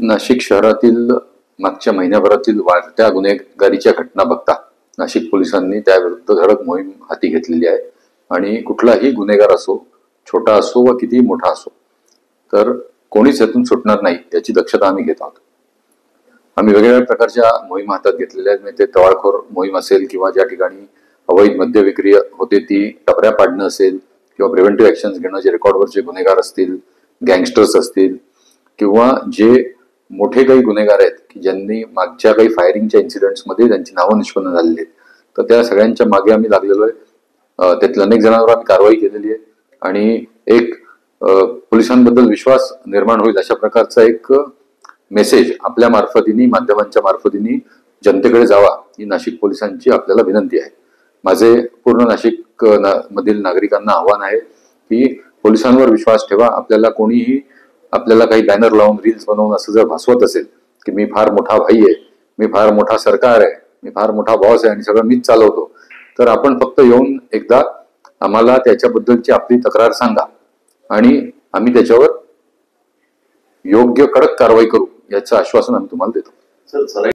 नाशिक शहरातील मागच्या महिन्याभरातील वाढत्या गुन्हेगारीच्या घटना बघता नाशिक पोलिसांनी त्याविरुद्ध धडक मोहीम हाती घेतलेली आहे आणि कुठलाही गुन्हेगार असो, छोटा असो व कितीही मोठा असो, तर कोणीच यातून सुटणार नाही याची दक्षता आम्ही घेत आहोत. आम्ही वेगवेगळ्या प्रकारच्या मोहीम हातात घेतलेल्या आहेत. म्हणजे ते टवाळखोर मोहीम असेल किंवा ज्या ठिकाणी अवैध मद्य विक्री होते ती टपऱ्या पाडणं असेल किंवा प्रिव्हेंटिव्ह ऍक्शन्स घेणं, जे रेकॉर्डवरचे गुन्हेगार असतील, गँगस्टर्स असतील किंवा जे मोठे काही गुन्हेगार आहेत की ज्यांनी मागच्या काही फायरिंगच्या इन्सिडेंट्समध्ये त्यांची नावं निष्पन्न झालेली आहेत, तर त्या सगळ्यांच्या मागे आम्ही लागलेलो आहे. त्यातल्या अनेक जणांवर आम्ही कारवाई केलेली आहे आणि एक पोलिसांबद्दल विश्वास निर्माण होईल अशा प्रकारचा एक मेसेज आपल्या मार्फतीने, माध्यमांच्या मार्फतीने जनतेकडे जावा ही नाशिक पोलिसांची आपल्याला विनंती आहे. माझे पूर्ण नाशिक मधील नागरिकांना आव्हान आहे की पोलिसांवर विश्वास ठेवा. आपल्याला काही बॅनर लावून, रील्स बनवून असं जर भासवत असेल की मी फार मोठा भाई आहे, मी फार मोठा सरकार आहे, मी फार मोठा बॉस आहे आणि सगळं मीच चालवतो, तर आपण फक्त येऊन एकदा आम्हाला त्याच्याबद्दलची आपली तक्रार सांगा आणि आम्ही त्याच्यावर योग्य कडक कारवाई करू याचं आश्वासन आम्ही तुम्हाला देतो.